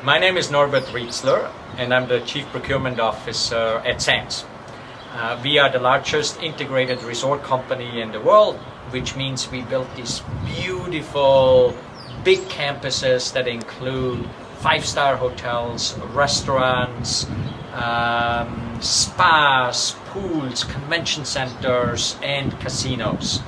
My name is Norbert Riezler, and I'm the Chief Procurement Officer at Sands. We are the largest integrated resort company in the world, which means we built these beautiful big campuses that include five-star hotels, restaurants, spas, pools, convention centers, and casinos.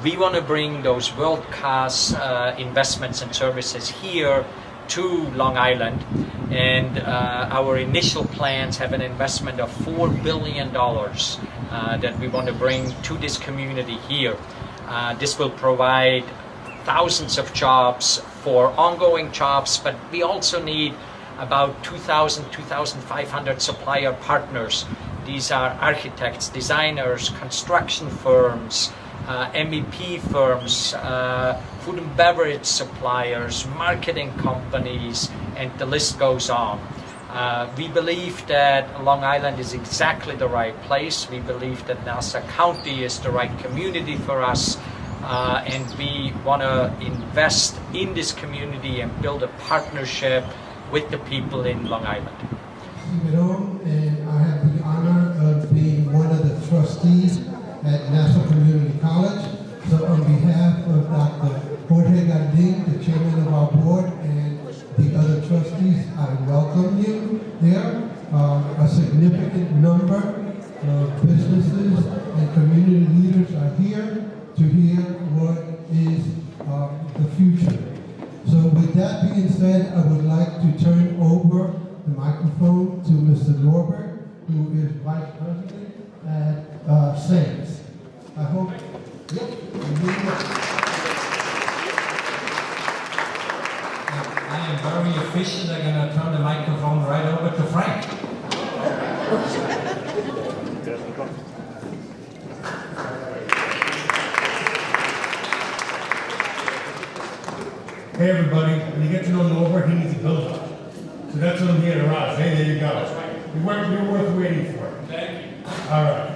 We want to bring those world-class investments and services here to Long Island, and our initial plans have an investment of $4 billion that we want to bring to this community here. This will provide thousands of jobs for ongoing jobs, but we also need about 2,500 supplier partners. These are architects, designers, construction firms, MEP firms, food and beverage suppliers, marketing companies, and the list goes on. We believe that Long Island is exactly the right place. We believe that Nassau County is the right community for us, and we want to invest in this community and build a partnership with the people in Long Island. And I have the honor of being one of the trustees at Nassau Community College. So on behalf of Dr. Jorge Gardin, the chairman of our board, and the other trustees, I welcome you there. A significant number of businesses and community leaders are here to hear what is the future. So with that being said, I would like to turn over the microphone to Mr. Norbert, who is Vice President at Sands. I hope. Yep. I am very efficient. I'm going to turn the microphone right over to Frank. Hey everybody, when you get to know Norbert, he needs a build-up. So that's what I'm here to rise. Hey, there you go. That's right. You're worth waiting for. Thank you. All right.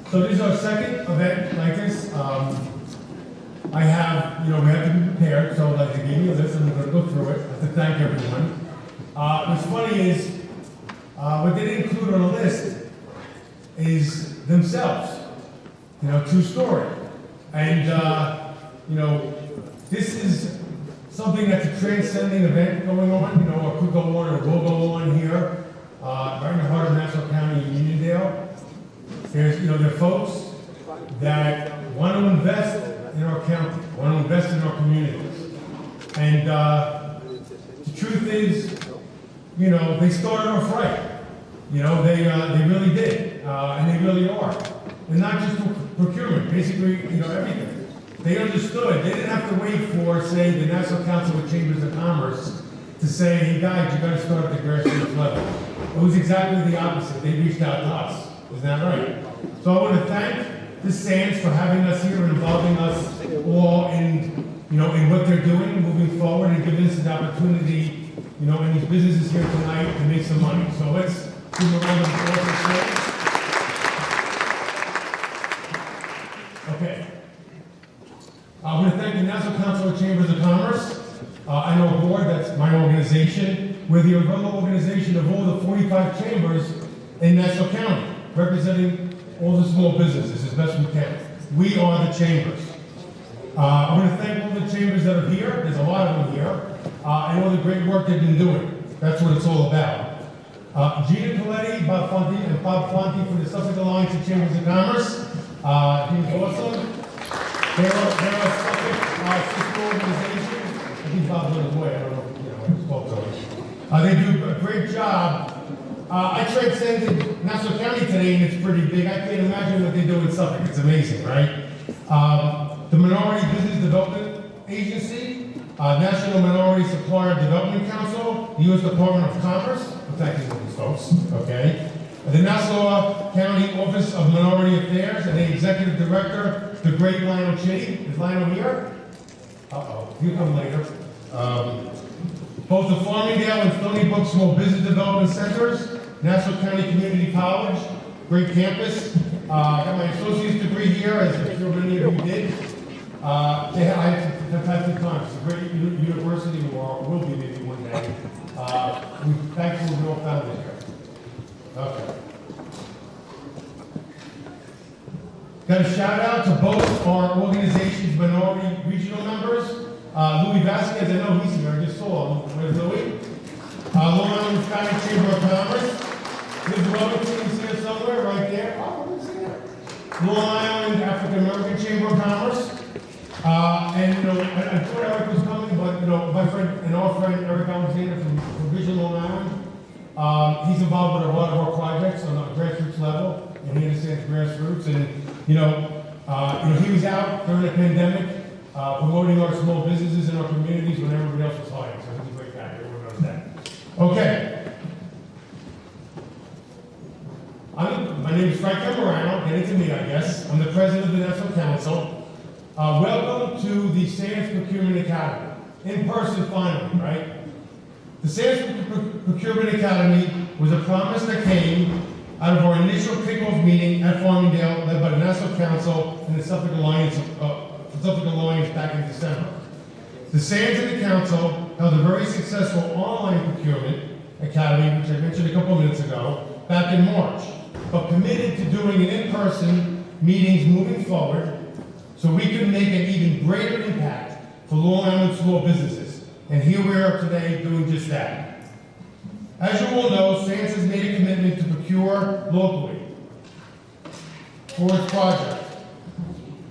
So this is our second event like this. I have, we have to be prepared. So like they gave me a list, and I'm going to go through it. I have to thank everyone. What's funny is, what they didn't include on the list is themselves. True story. And, this is something that's a transcending event going on, or could go on or will go on here, right in the heart of Nassau County in Uniondale. There's, there are folks that want to invest in our county, want to invest in our communities. And the truth is, they started off right. They really did, and they really are. And not just procurement, basically, everything. They understood. They didn't have to wait for, say, the Nassau Council of Chambers of Commerce to say, hey guys, you got to start at the grassroots level. It was exactly the opposite. They reached out to us. Isn't that right? So I want to thank the Sands for having us here and involving us all in, in what they're doing, moving forward, and giving us an opportunity, in these businesses here tonight to make some money. So let's give a round of applause for Sands. Okay. I want to thank the Nassau Council of Chambers of Commerce. I know a board, that's my organization. We're the umbrella organization of all the 45 chambers in Nassau County, representing all the small businesses as best we can. We are the chambers. I want to thank all the chambers that are here. There's a lot of them here. And all the great work they've been doing. That's what it's all about. Gina Coletti, Bob Fonti, and Bob Fonti for the Sussex Alliance of Chambers of Commerce. He's awesome. They're a sister organization. I think Bob's on his way. I don't know if I spoke to him. They do a great job. I transcended Nassau County today, and it's pretty big. I can't imagine what they do in Suffolk. It's amazing, right? The Minority Business Development Agency, National Minority Supplier Development Council, the U.S. Department of Commerce. Thank you, these folks. Okay. The Nassau County Office of Minority Affairs, and the Executive Director, the great Lionel Chitty. Is Lionel here? Uh-oh, he'll come later. Both the Farmingdale and Stony Brook Small Business Development Centers, Nassau County Community College, great campus. I got my associate's degree here, as I'm sure many of you did. I have to fantastic time. It's a great university, or will be maybe one day. We're thankful we all found it here. Okay. Got a shout out to both our organization's minority regional members. Louis Vasquez, I know he's here, I just saw him. Where's Louis? Long Island County Chamber of Commerce. Liz Wellington is here somewhere, right there. Oh, who's here? Long Island African American Chamber of Commerce. And, you know, I thought Eric was coming, but, you know, my friend and our friend Eric Alexander from Vision Long Island, he's involved with a lot of our projects on a grassroots level, and he understands grassroots. And, you know, he was out during the pandemic promoting our small businesses in our communities when everybody else was hiding. So he's a great guy. Everyone knows that. Okay. My name is Frank Morano. Get into me, I guess. I'm the president of the National Council. Welcome to the Sands Procurement Academy. In person, finally, right? The Sands Procurement Academy was a promise that came out of our initial kickoff meeting at Farmingdale, led by the National Council and the Suffolk Alliance back in December. The Sands and the Council held a very successful online procurement academy, which I mentioned a couple of minutes ago, back in March, but committed to doing an in-person meetings moving forward so we could make an even greater impact for Long Island small businesses. And here we are today doing just that. As you all know, Sands has made a commitment to procure locally for its project.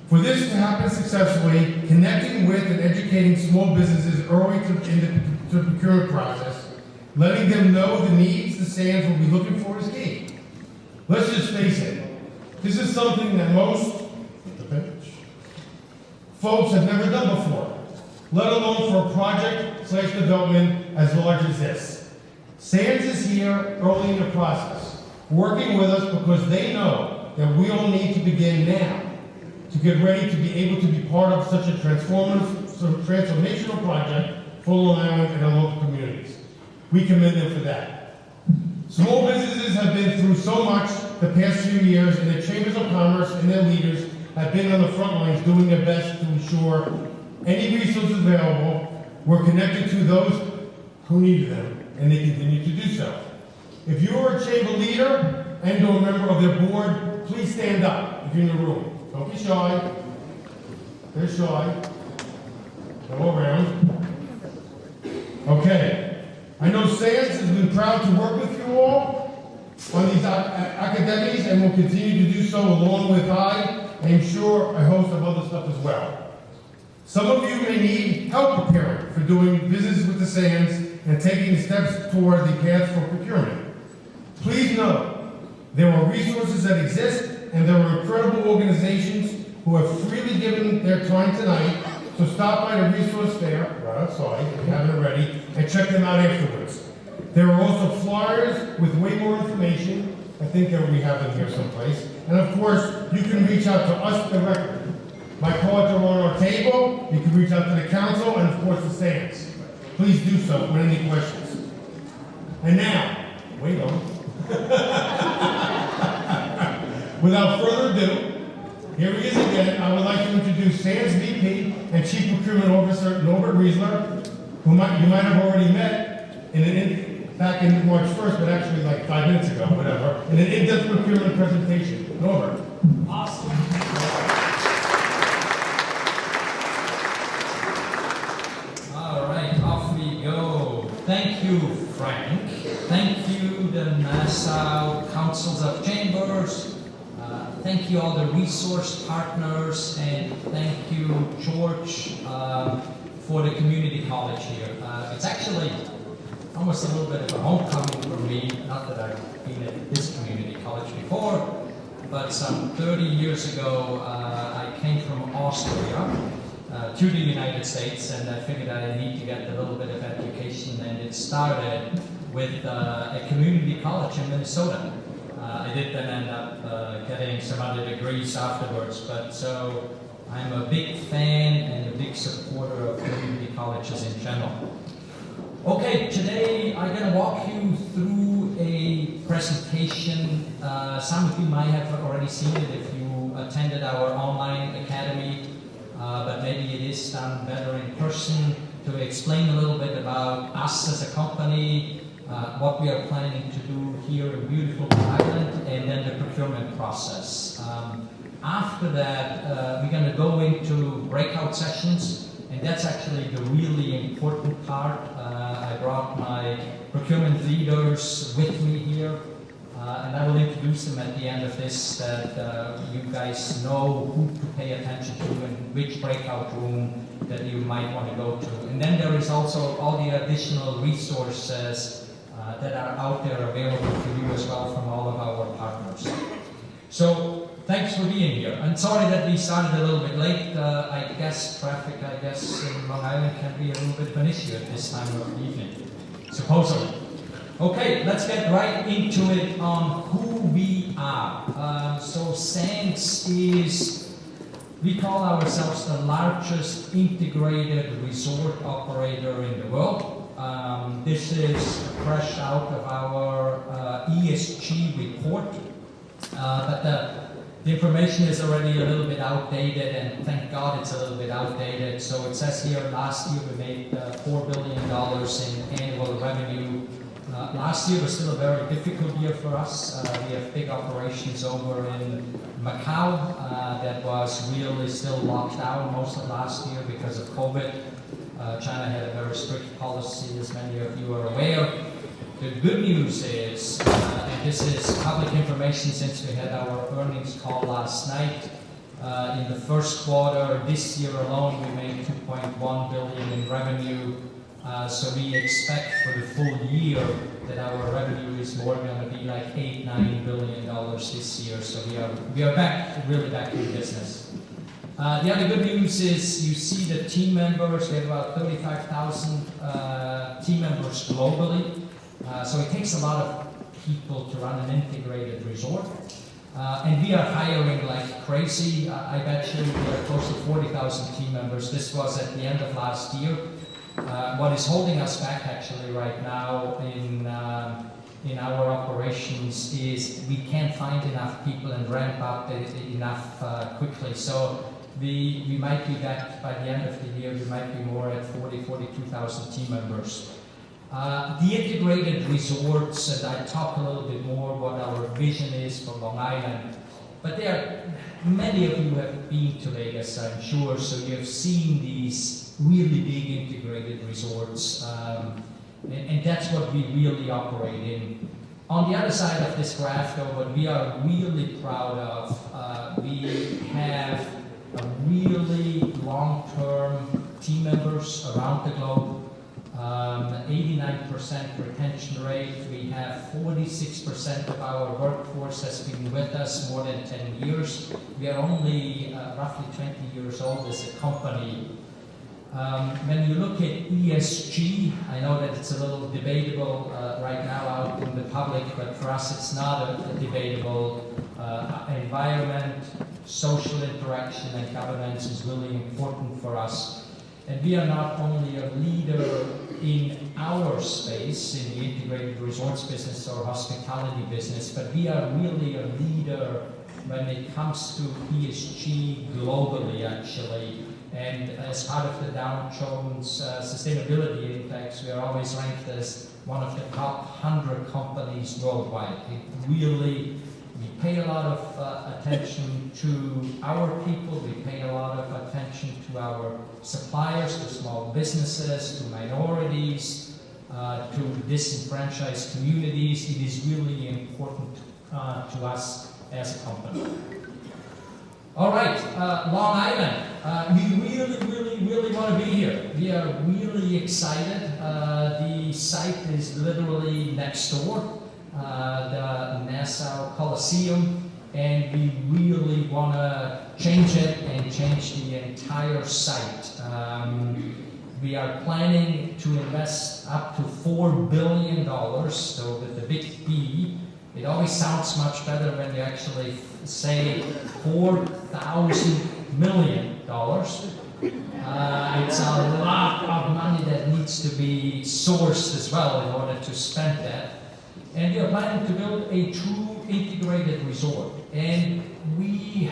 For this to happen successfully, connecting with and educating small businesses early in the procurement process, letting them know the needs the Sands will be looking for is key. Let's just face it, this is something that most folks have never done before, let alone for a project/development as large as this. Sands is here early in the process, working with us because they know that we all need to begin now to get ready to be able to be part of such a transformational project for Long Island and our local communities. We commend them for that. Small businesses have been through so much the past few years, and the Chambers of Commerce and their leaders have been on the front lines doing their best to ensure any resources available were connected to those who needed them, and they continue to do so. If you are a chamber leader and or a member of their board, please stand up if you're in the room. Don't be shy. They're shy. Go around. Okay. I know Sands has been proud to work with you all on these academies and will continue to do so along with I am sure a host of other stuff as well. Some of you may need help preparing for doing business with the Sands and taking steps toward the path for procurement. Please know there are resources that exist and there are incredible organizations who have freely given their time tonight, so stop by the resource fair, right outside, if you haven't already, and check them out afterwards. There are also flyers with way more information. I think that we have them here someplace. And of course, you can reach out to us directly. My cards are on our table. You can reach out to the council and of course the Sands. Please do so with any questions. And now, wait on. Without further ado, here he is again. I would like to introduce Sands VP and Chief Procurement Officer Norbert Riezler, who you might have already met back in March 1st, but actually like 5 minutes ago, whatever, in an in-depth procurement presentation. Norbert. Awesome. All right, off we go. Thank you, Frank. Thank you, the Nassau Councils of Chambers. Thank you, all the resource partners, and thank you, George, for the community college here. It's actually almost a little bit of a homecoming for me, not that I've been at this community college before, but some 30 years ago, I came from Austria to the United States, and I figured I need to get a little bit of education, and it started with a community college in Minnesota. I did then end up getting some other degrees afterwards, but so I'm a big fan and a big supporter of community colleges in general. Okay, today I'm going to walk you through a presentation. Some of you might have already seen it if you attended our online academy but maybe it is done better in person to explain a little bit about us as a company, what we are planning to do here in beautiful Island, and then the procurement process. After that, we're going to go into breakout sessions, and that's actually the really important part. I brought my procurement leaders with me here, and I will introduce them at the end of this, that you guys know who to pay attention to and which breakout room that you might want to go to. And then there is also all the additional resources that are out there available to you as well from all of our partners. So thanks for being here. I'm sorry that we started a little bit late. I guess traffic, in Long Island can be a little bit of an issue at this time of the evening, supposedly. Okay, let's get right into it on who we are. So Sands is, we call ourselves the largest integrated resort operator in the world. This is fresh out of our ESG report, but the information is already a little bit outdated, and thank God it's a little bit outdated. So it says here, last year we made $4 billion in annual revenue. Last year was still a very difficult year for us. We have big operations over in Macau that was really still locked down most of last year because of COVID. China had a very strict policy, as many of you are aware. The good news is, and this is public information since we had our earnings call last night, in the first quarter this year alone we made $2.1 billion in revenue. So we expect for the full year that our revenue is more going to be like $8-9 billion this year. So we are back, really back in business. The other good news is you see the team members. We have about 35,000 team members globally. So it takes a lot of people to run an integrated resort. And we are hiring like crazy. I bet you we are close to 40,000 team members. This was at the end of last year. What is holding us back actually right now in our operations is we can't find enough people and ramp up enough quickly. So we might be back by the end of the year, we might be more at 42,000 team members. The integrated resorts, and I talk a little bit more what our vision is for Long Island, but many of you have been to Vegas, I'm sure, so you have seen these really big integrated resorts, and that's what we really operate in. On the other side of this graph, though, what we are really proud of, we have a really long-term team members around the globe, 89% retention rate. We have 46% of our workforce has been with us more than 10 years. We are only roughly 20 years old as a company. When you look at ESG, I know that it's a little debatable right now out in the public, but for us it's not a debatable. Environment, social interaction, and governance is really important for us. And we are not only a leader in our space, in the integrated resorts business or hospitality business, but we are really a leader when it comes to ESG globally, actually. And as part of the Dow Jones Sustainability Index, we are always ranked as one of the top 100 companies worldwide. We pay a lot of attention to our people, we pay a lot of attention to our suppliers, to small businesses, to minorities, to disenfranchised communities. It is really important to us as a company. All right, Long Island. We really want to be here. We are really excited. The site is literally next door. The Nassau Coliseum, and we really want to change it and change the entire site. We are planning to invest up to $4 billion, so with the big B. It always sounds much better when you actually say $4,000 million. It's a lot of money that needs to be sourced as well in order to spend that. And we are planning to build a true integrated resort. And we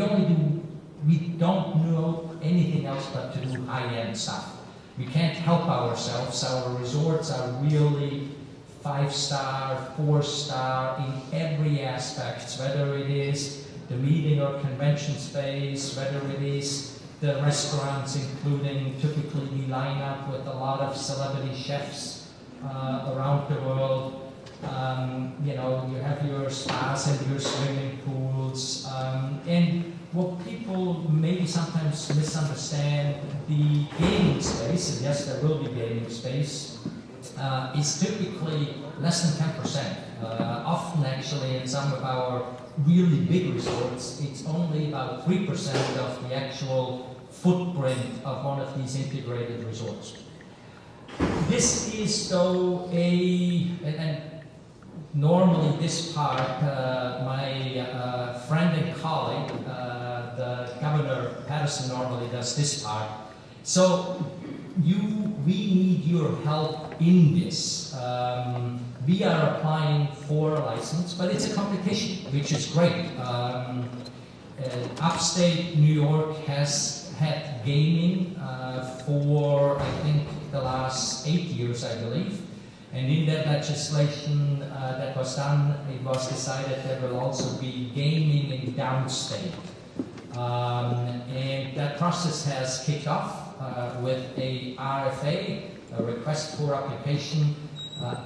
only do we don't know anything else but to do high-end stuff. We can't help ourselves. Our resorts are really 5-star, 4-star in every aspect, whether it is the meeting or convention space, whether it is the restaurants, including typically we line up with a lot of celebrity chefs around the world. You know, you have your spas and your swimming pools. And what people maybe sometimes misunderstand, the gaming space, and yes, there will be gaming space, is typically less than 10%. Often actually in some of our really big resorts, it's only about 3% of the actual footprint of one of these integrated resorts. This is though and normally this part, my friend and colleague, the Governor Patterson normally does this part. So we need your help in this. We are applying for a license, but it's a competition, which is great. Upstate New York has had gaming for, I think, the last 8 years, I believe. And in that legislation that was done, it was decided there will also be gaming in downstate. And that process has kicked off with a RFA, a request for application.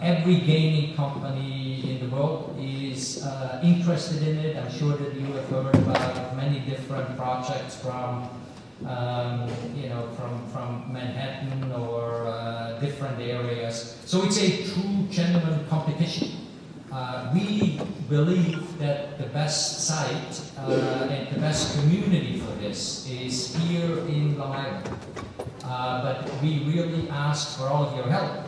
Every gaming company in the world is interested in it. I'm sure that you have heard about many different projects from from Manhattan or different areas. So it's a true, genuine competition. We believe that the best site and the best community for this is here in Long Island. But we really ask for all of your help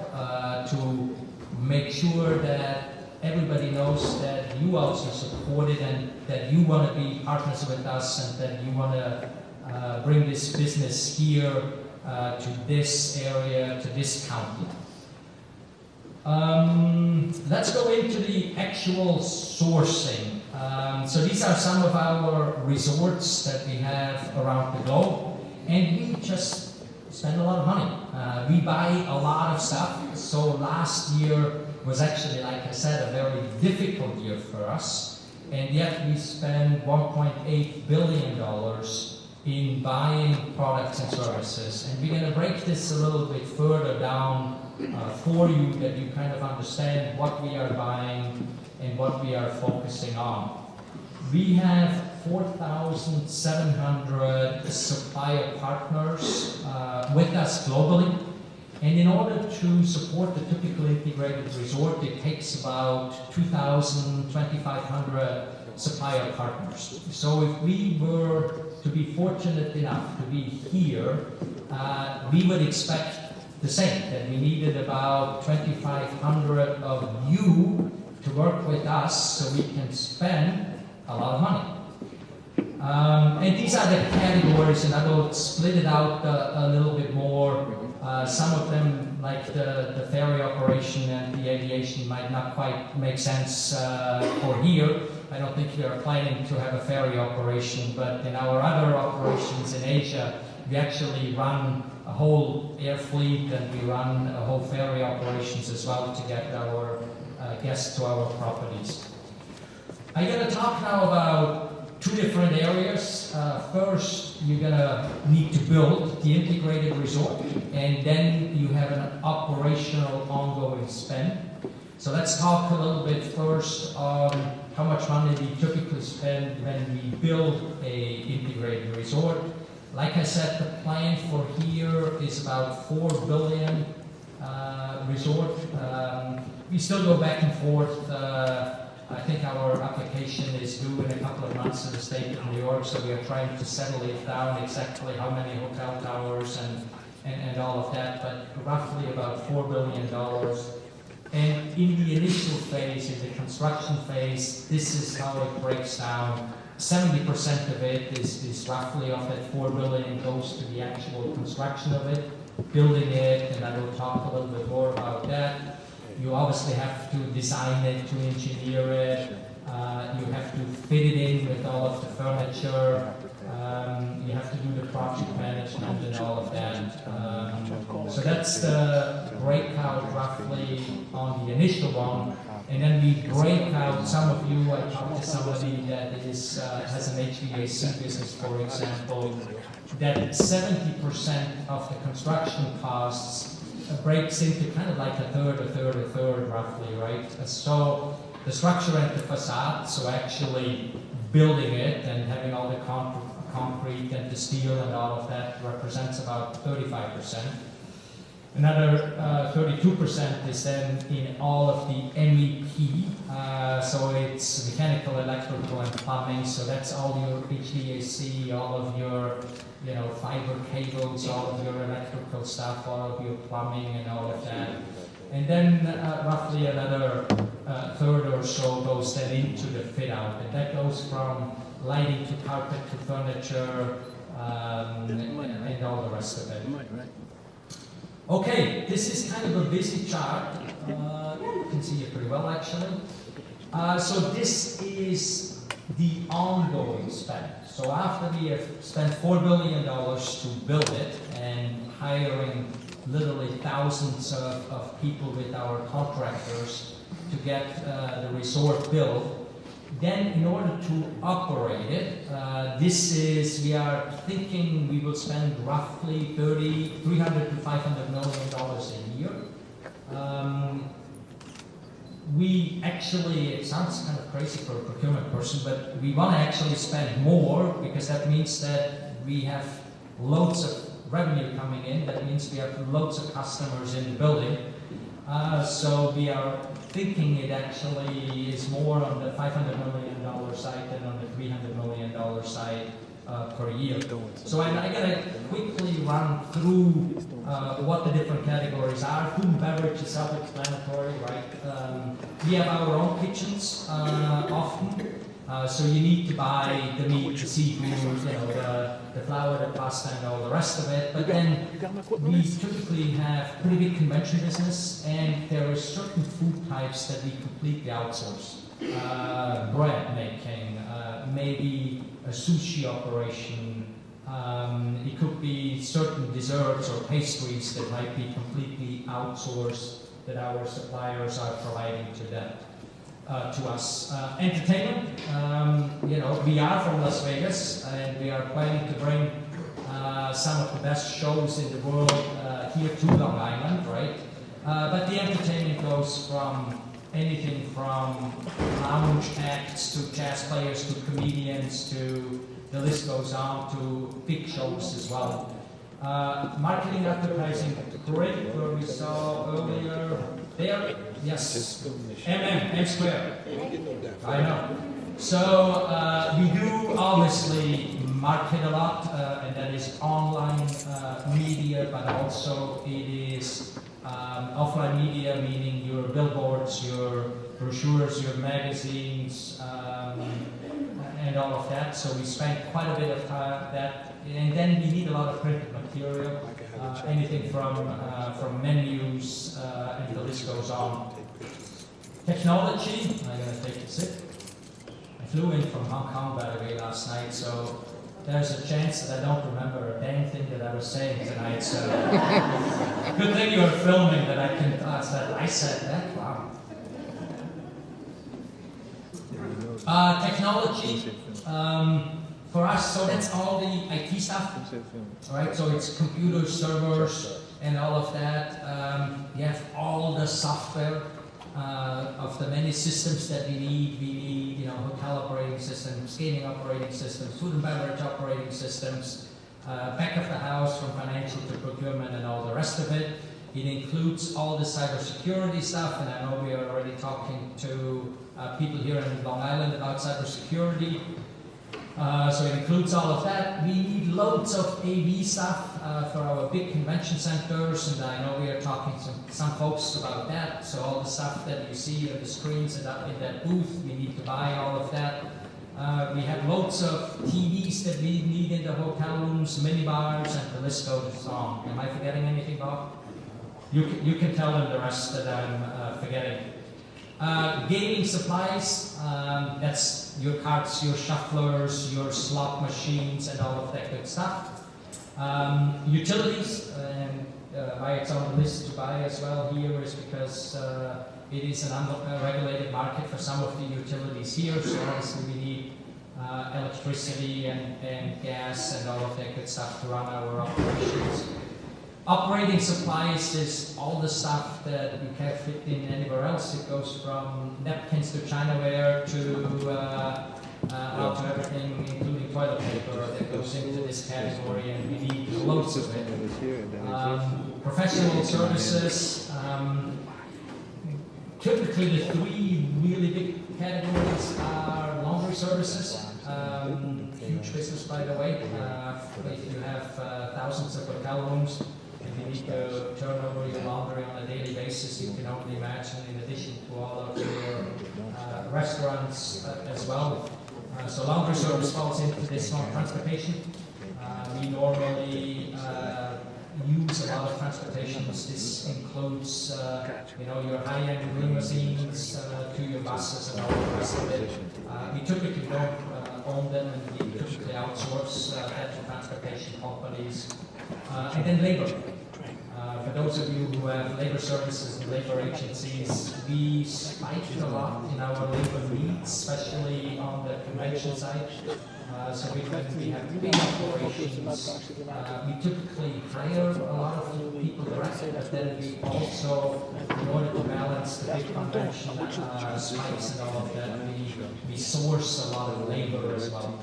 to make sure that everybody knows that you also support it and that you want to be partners with us and that you want to bring this business here to this area, to this county. Let's go into the actual sourcing. So these are some of our resorts that we have around the globe, and we just spend a lot of money. We buy a lot of stuff. So last year was actually, like I said, a very difficult year for us, and yet we spent $1.8 billion in buying products and services. And we're going to break this a little bit further down for you, that you kind of understand what we are buying and what we are focusing on. We have 4,700 supplier partners with us globally. And in order to support the typical integrated resort, it takes about 2,000, 2,500 supplier partners. So if we were to be fortunate enough to be here, we would expect the same, that we needed about 2,500 of you to work with us so we can spend a lot of money. And these are the categories, and I will split it out a little bit more. Some of them, like the ferry operation and the aviation, might not quite make sense for here. I don't think we are planning to have a ferry operation, but in our other operations in Asia, we actually run a whole air fleet and we run a whole ferry operations as well to get our guests to our properties. I'm going to talk now about two different areas. First, you're going to need to build the integrated resort, and then you have an operational ongoing spend. So let's talk a little bit first on how much money we typically spend when we build an integrated resort. Like I said, the plan for here is about $4 billion resort. We still go back and forth. I think our application is due in a couple of months in the state of New York, so we are trying to settle it down exactly how many hotel towers and all of that, but roughly about $4 billion. And in the initial phase, in the construction phase, this is how it breaks down. 70% of it is roughly of that $4 billion goes to the actual construction of it, building it, and I will talk a little bit more about that. You obviously have to design it, to engineer it. You have to fit it in with all of the furniture. that's the breakout roughly on the initial one. And then we break out, some of you, I talked to somebody that is, has an HVAC business, for example, that 70% of the construction costs breaks into kind of like a third, roughly, right? So the structure and the facade, so actually building it and having all the concrete and the steel and all of that represents about 35%. Another 32% is then in all of the MEP, so it's mechanical, electrical, and plumbing. So that's all your HVAC, all of your, fiber cables, all of your electrical stuff, all of your plumbing, and all of that. And then roughly another third or so goes then into the fit out, and that goes from lighting to carpet to furniture and all the rest of it. Okay, this is kind of a busy chart. You can see it pretty well, actually. So this is the ongoing spend. So after we have spent $4 billion to build it and hiring literally thousands of people with our contractors to get the resort built, then in order to operate it, we are thinking we will spend roughly $300 to $500 million a year. We actually, it sounds kind of crazy for a procurement person, but we want to actually spend more because that means that we have loads of revenue coming in. That means we have loads of customers in the building. So we are thinking it actually is more on the $500 million side than on the $300 million side per year. So I'm going to quickly run through what the different categories are. Food and beverage is self-explanatory, right? We have our own kitchens often. So you need to buy the meat, the seafood, the flour, the pasta, and all the rest of it. But then we typically have pretty big convention business, and there are certain food types that we completely outsource. Bread making, maybe a sushi operation. It could be certain desserts or pastries that might be completely outsourced that our suppliers are providing to them. To us. Entertainment, we are from Las Vegas and we are planning to bring some of the best shows in the world here to Long Island, right? But the entertainment goes from anything from lounge acts to jazz players to comedians to the list goes on to big shows as well. Marketing, advertising, great, where we saw earlier there, yes, M square, I know. So we do obviously market a lot, and that is online media, but also it is offline media, meaning your billboards, your brochures, your magazines, and all of that. So we spend quite a bit of that. And then we need a lot of printed material, anything from menus, and the list goes on. Technology, I'm going to take a sip. I flew in from Hong Kong, by the way, last night, so there's a chance that I don't remember a damn thing that I was saying tonight, so good thing you're filming that I can, I said that, wow. Technology, for us, so that's all the IT stuff, right? So it's computers, servers, and all of that. We have all the software of the many systems that we need. We need, hotel operating systems, skating operating systems, food and beverage operating systems, back of the house from financial to procurement and all the rest of it. It includes all the cybersecurity stuff, and I know we are already talking to people here in Long Island about cybersecurity. So it includes all of that. We need loads of AV stuff for our big convention centers, and I know we are talking to some folks about that. So all the stuff that you see on the screens and up in that booth, we need to buy all of that. We have loads of TVs that we need in the hotel rooms, mini bars, and the list goes on. Am I forgetting anything, Bob? You can tell them the rest that I'm forgetting. Gaming supplies, that's your carts, your shufflers, your slot machines, and all of that good stuff. Utilities, why it's on the list to buy as well here is because it is an unregulated market for some of the utilities here, so obviously we need electricity and gas and all of that good stuff to run our operations. Operating supplies is all the stuff that you can't fit in anywhere else. It goes from napkins to Chinaware to out to everything, including toilet paper, that goes into this category, and we need loads of it. Professional services, typically the three really big categories are laundry services, huge business by the way. If you have thousands of hotel rooms, if you need to turn over your laundry on a daily basis, you can only imagine, in addition to all of your restaurants as well. So laundry service falls into this one. Transportation, we normally use a lot of transportations. This includes, your high-end limousines to your buses and all the rest of it. We typically don't own them, and we typically outsource that to transportation companies. And then labor. For those of you who have labor services and labor agencies, we spiked a lot in our labor needs, especially on the convention side. So we have big operations. We typically hire a lot of people directly, but then we also, in order to balance the big convention spikes and all of that, we source a lot of labor as well.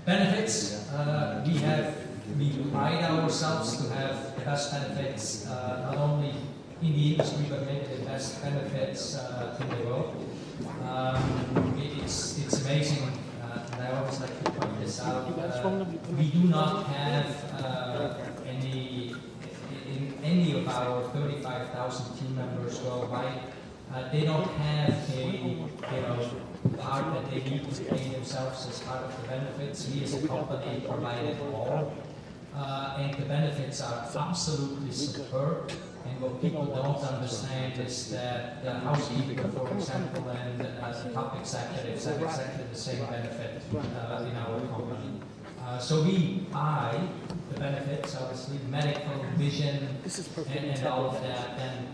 Benefits, we pride ourselves to have the best benefits, not only in the industry, but maybe the best benefits in the world. It's amazing, and I always like to point this out. We do not have any of our 35,000 team members worldwide. They don't have a part that they need to pay themselves as part of the benefits. We as a company provide it all. And the benefits are absolutely superb. And what people don't understand is that the housekeeper, for example, and the top executives have exactly the same benefit in our company. So we buy the benefits, obviously, medical, vision, and all of that. And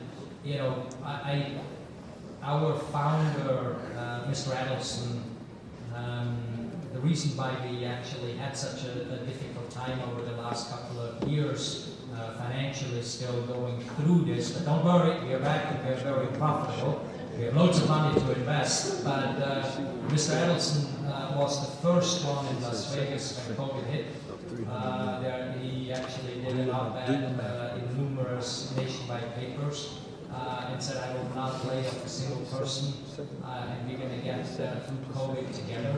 our founder, Mr. Adelson, the reason why we actually had such a difficult time over the last couple of years, financially still going through this, but don't worry, we are back and we are very profitable. We have loads of money to invest, but Mr. Adelson was the first one in Las Vegas when COVID hit. He actually did an op-ed in numerous nationwide papers. And said, I will not lay off a single person, and we're going to get through COVID together.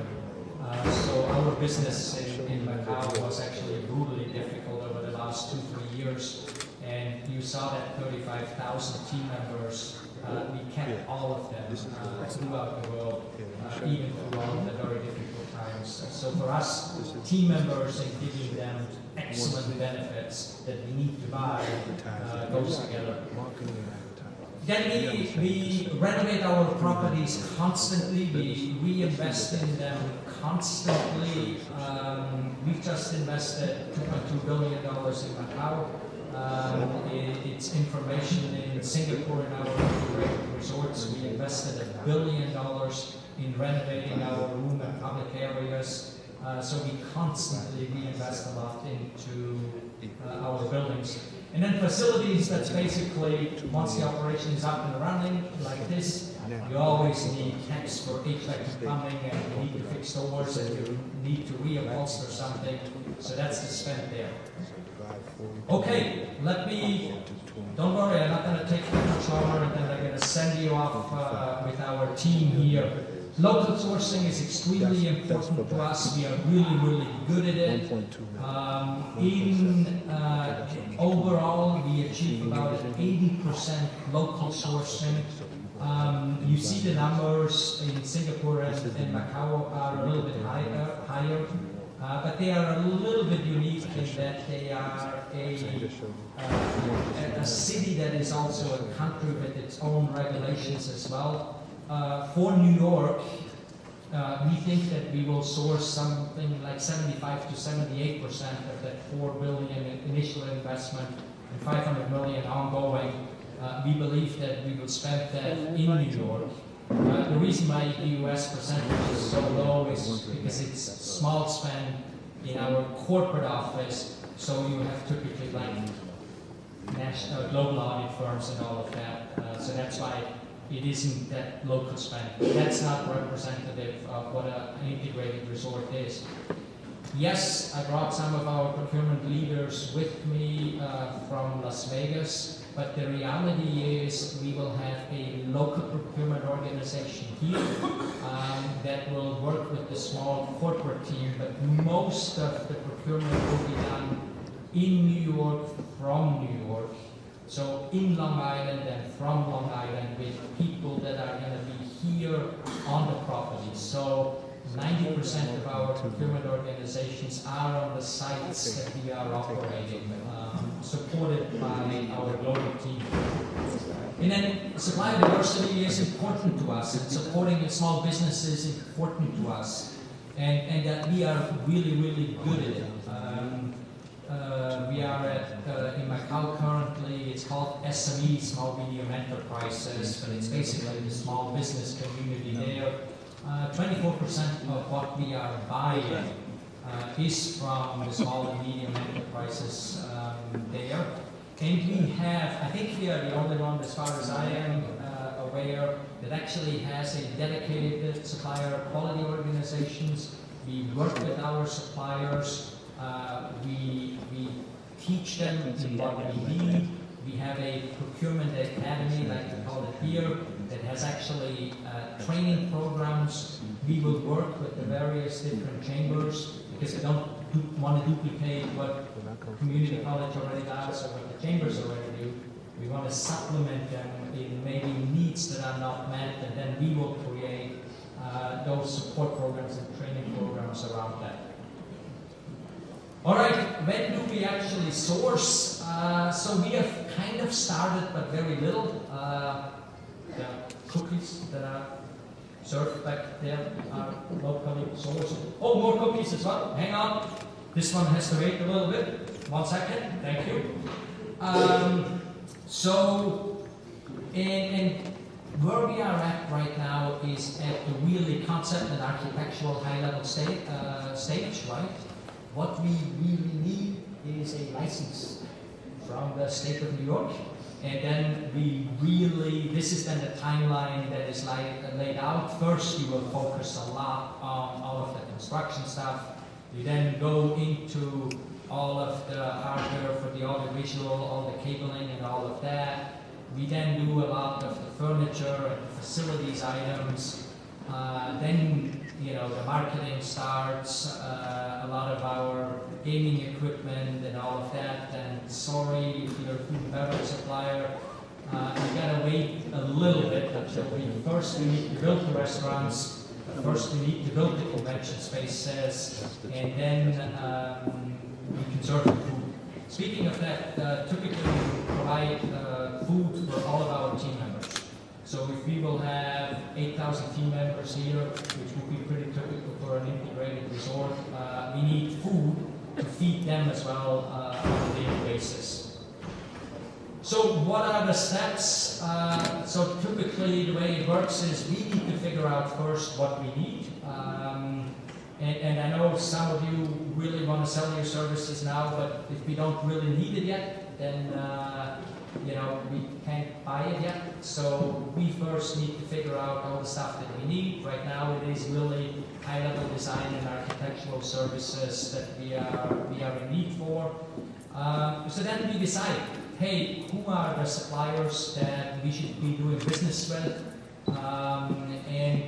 So our business in Macau was actually brutally difficult over the last 2-3 years, and you saw that 35,000 team members, we kept all of them throughout the world, even through all the very difficult times. So for us, team members and giving them excellent benefits that we need to buy goes together. Then we renovate our properties constantly, we reinvest in them constantly. We've just invested $2.2 billion in Macau. It's information in Singapore in our integrated resorts. We invested $1 billion in renovating our room and public areas. So we constantly reinvest a lot into our buildings. And then facilities, that's basically, once the operation is up and running, like this, you always need tanks for HVAC and plumbing, and you need to fix doors, and you need to reupholster something. So that's the spend there. Okay, don't worry, I'm not going to take much longer, and then I'm going to send you off with our team here. Local sourcing is extremely important to us. We are really, really good at it. Overall, we achieve about 80% local sourcing. You see the numbers in Singapore and Macau are a little bit higher, but they are a little bit unique in that they are a city that is also a country with its own regulations as well. For New York, we think that we will source something like 75 to 78% of that $4 billion initial investment and $500 million ongoing. We believe that we will spend that in New York. The reason why the US percentage is so low is because it's small spend in our corporate office, so you have typically like national, global audit firms and all of that. So that's why it isn't that local spend. That's not representative of what an integrated resort is. Yes, I brought some of our procurement leaders with me from Las Vegas, but the reality is we will have a local procurement organization here that will work with the small corporate team, but most of the procurement will be done in New York, from New York. So in Long Island and from Long Island with people that are going to be here on the property. So 90% of our procurement organizations are on the sites that we are operating, supported by our global team. And then supplier diversity is important to us, and supporting small businesses is important to us, and that we are really, really good at it. We are in Macau currently, it's called SME, Small Medium Enterprises, but it's basically the small business community there. 24% of what we are buying is from the small and medium enterprises there. And we have, I think we are the only one, as far as I am aware, that actually has a dedicated supplier quality organizations. We work with our suppliers. We teach them in what we need. We have a procurement academy, like we call it here, that has actually training programs. We will work with the various different chambers because we don't want to duplicate what community college already does or what the chambers already do. We want to supplement them in maybe needs that are not met, and then we will create those support programs and training programs around that. All right, when do we actually source? So we have kind of started, but very little. The cookies that are served back there are locally sourced. Oh, more cookies as well. Hang on. This one has to wait a little bit. 1 second. Thank you. And where we are at right now is at the really concept and architectural high-level stage, right? What we really need is a license from the state of New York. And then this is then the timeline that is laid out. First, you will focus a lot on all of the construction stuff. You then go into all of the hardware for the audiovisual, all the cabling and all of that. We then do a lot of the furniture and facilities items. Then, the marketing starts, a lot of our gaming equipment and all of that. And sorry, if you're a food and beverage supplier, you gotta wait a little bit until we need to build the restaurants, first we need to build the convention spaces, and then we can serve the food. Speaking of that, typically we provide food for all of our team members. So if we will have 8,000 team members here, which would be pretty typical for an integrated resort, we need food to feed them as well on a daily basis. So what are the steps? So typically the way it works is we need to figure out first what we need. And I know some of you really want to sell your services now, but if we don't really need it yet, then we can't buy it yet. So we first need to figure out all the stuff that we need. Right now it is really high-level design and architectural services that we are in need for. So then we decide, hey, who are the suppliers that we should be doing business with? And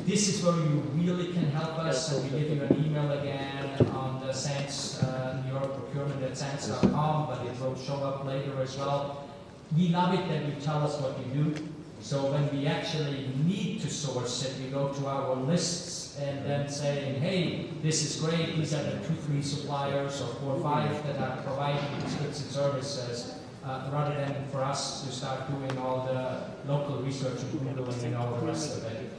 this is where you really can help us. So we give you an email again on the Sands, New York Procurement at sands.com, but it will show up later as well. We love it that you tell us what you do. So when we actually need to source it, we go to our lists and then saying, hey, this is great. These are the 2-3 suppliers or 4 or 5 that are providing these goods and services. rather than for us to start doing all the local research and Googling and all the rest of it.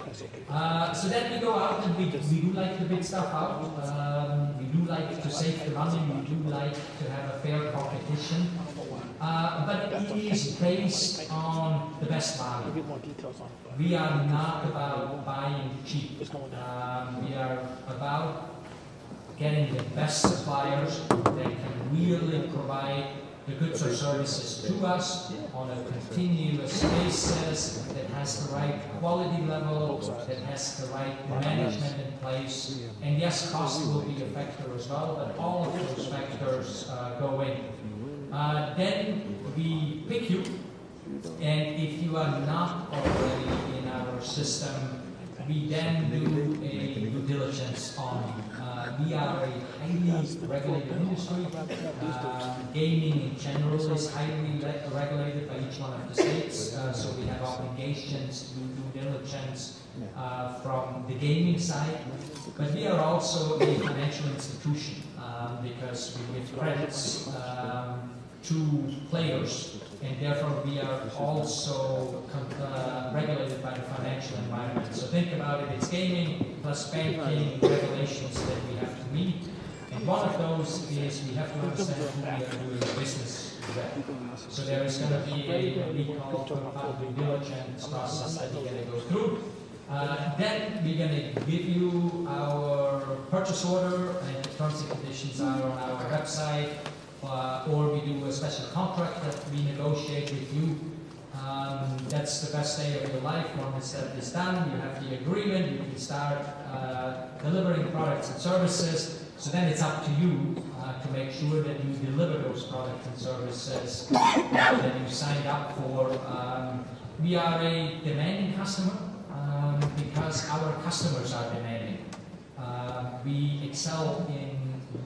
So then we go out and we do like to bid stuff out. We do like to save the money. We do like to have a fair competition. But it is based on the best value. We are not about buying cheap. We are about getting the best suppliers that can really provide the goods or services to us on a continuous basis, that has the right quality level, that has the right management in place. And yes, cost will be a factor as well, but all of those factors go in. Then we pick you, and if you are not already in our system, we then do a due diligence on you. We are a highly regulated industry. Gaming in general is highly regulated by each one of the states, so we have obligations to do due diligence from the gaming side. But we are also a financial institution because we give credits to players, and therefore we are also regulated by the financial environment. So think about it, it's gaming plus banking regulations that we have to meet. And one of those is we have to understand who we are doing business with. So there is going to be what we call a due diligence process that we're going to go through. Then we're going to give you our purchase order, and the terms and conditions are on our website. Or we do a special contract that we negotiate with you. That's the best day of your life. Once that is done, you have the agreement, you can start delivering products and services. So then it's up to you to make sure that you deliver those products and services that you signed up for. We are a demanding customer because our customers are demanding. We excel in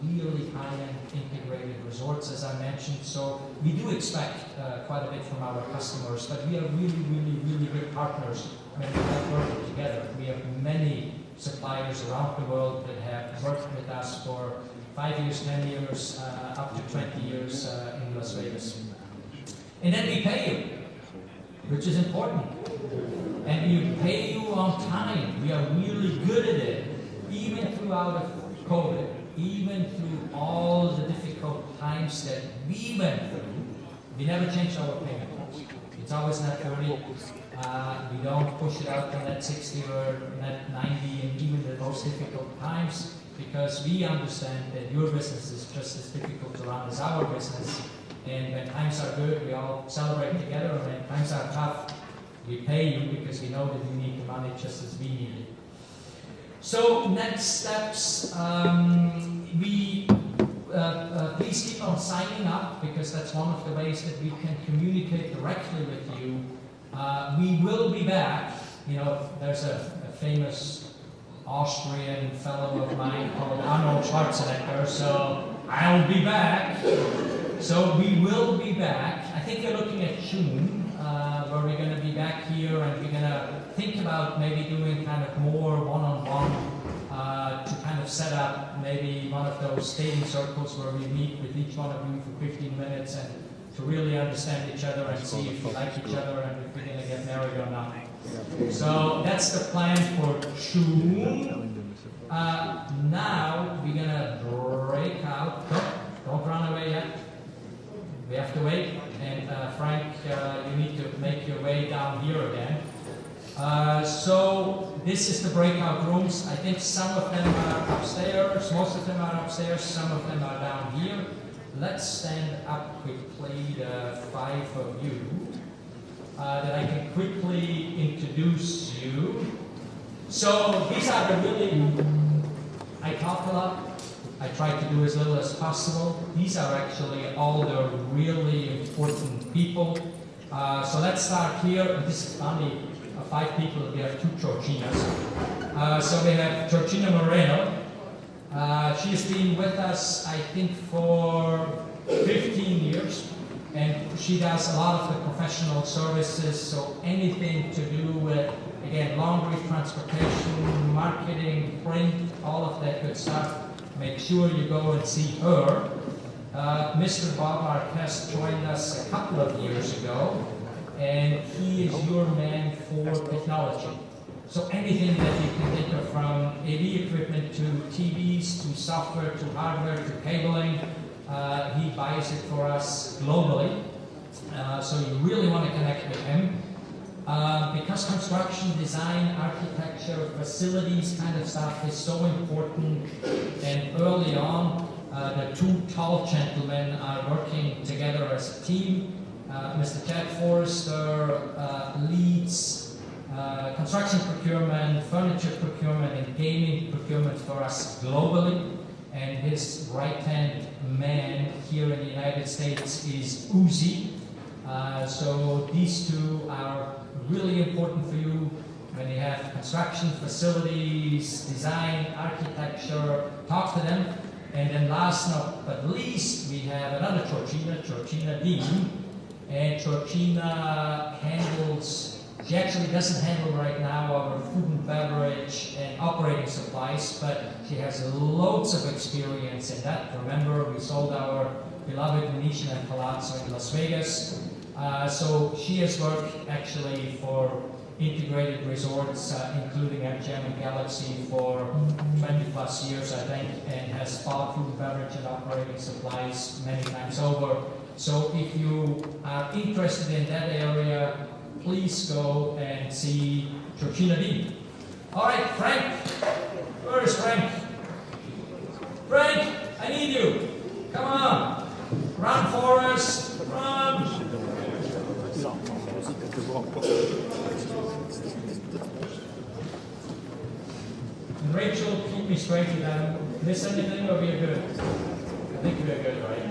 really high-end integrated resorts, as I mentioned, so we do expect quite a bit from our customers, but we are really good partners when we have worked together. We have many suppliers around the world that have worked with us for 5 years, 10 years, up to 20 years in Las Vegas. And then we pay you, which is important. And we pay you on time. We are really good at it, even throughout COVID. Even through all the difficult times that we went through, we never changed our payment. It's always net 40. We don't push it out to net 60 or net 90 in even the most difficult times, because we understand that your business is just as difficult to run as our business. And when times are good, we all celebrate together. And when times are tough, we pay you because we know that you need the money just as we need it. So next steps, please keep on signing up, because that's one of the ways that we can communicate directly with you. We will be back. You know, there's a famous Austrian fellow of mine called Arnold Schwarzenegger, so I'll be back. So we will be back. I think you're looking at June, where we're going to be back here, and we're going to think about maybe doing kind of more one-on-one to kind of set up maybe one of those dating circles where we meet with each one of you for 15 minutes and to really understand each other and see if we like each other and if we're going to get married or not. So that's the plan for June. Now we're going to break out. Don't run away yet. We have to wait. And Frank, you need to make your way down here again. So this is the breakout rooms. I think some of them are upstairs, most of them are upstairs, some of them are down here. Let's stand up quickly, the 5 of you, that I can quickly introduce you. So these are the really, I talk a lot, I try to do as little as possible. These are actually all the really important people. So let's start here. This is funny. 5 people, we have 2 Georginas. So we have Georgina Moreno. She has been with us, I think, for 15 years. And she does a lot of the professional services, so anything to do with, again, laundry, transportation, marketing, print, all of that good stuff. Make sure you go and see her. Mr. Bob Marquez joined us a couple of years ago, and he is your man for technology. So anything that you can think of, from AV equipment to TVs, to software, to hardware, to cabling, he buys it for us globally. So you really want to connect with him. Because construction, design, architecture, facilities kind of stuff is so important, and early on, the two tall gentlemen are working together as a team. Mr. Chad Forrester leads construction procurement, furniture procurement, and gaming procurement for us globally. And his right-hand man here in the United States is Uzi. So these two are really important for you when you have construction, facilities, design, architecture. Talk to them. And then last but least, we have another Georgina Dean. And Georgina she actually doesn't handle right now our food and beverage and operating supplies, but she has loads of experience in that. Remember, we sold our beloved Venetian and Palazzo in Las Vegas. So she has worked actually for integrated resorts, including MGM and Galaxy, for 20 plus years, I think, and has bought food, beverage, and operating supplies many times over. So if you are interested in that area, please go and see Georgina Dean. All right, Frank. Where is Frank? Frank, I need you. Come on. Run for us. Run. And Rachel, keep me straight with them. Miss anything or we are good? I think we are good, right?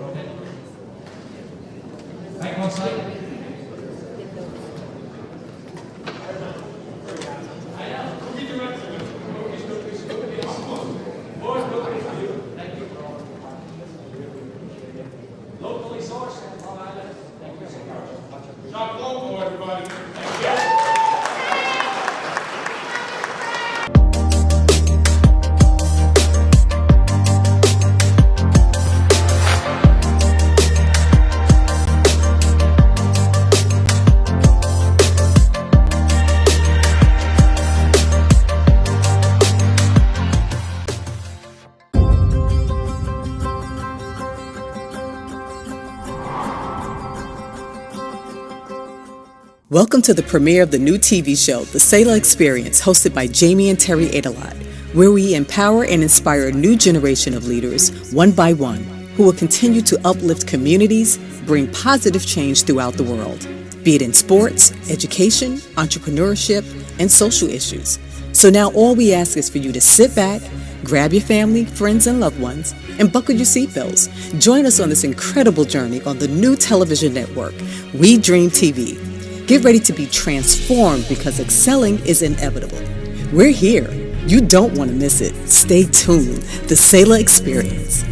Okay. Back one slide. Locally sourced, Long Island. Thank you so much. Shop local, everybody. Welcome to the premiere of the new TV show, The Sailor Experience, hosted by Jamie and Terry Adelot, where we empower and inspire a new generation of leaders, one by one, who will continue to uplift communities, bring positive change throughout the world, be it in sports, education, entrepreneurship, and social issues. So now all we ask is for you to sit back, grab your family, friends, and loved ones, and buckle your seatbelts. Join us on this incredible journey on the new television network, WeDreamTV. Get ready to be transformed because excelling is inevitable. We're here. You don't want to miss it. Stay tuned. The Sailor Experience.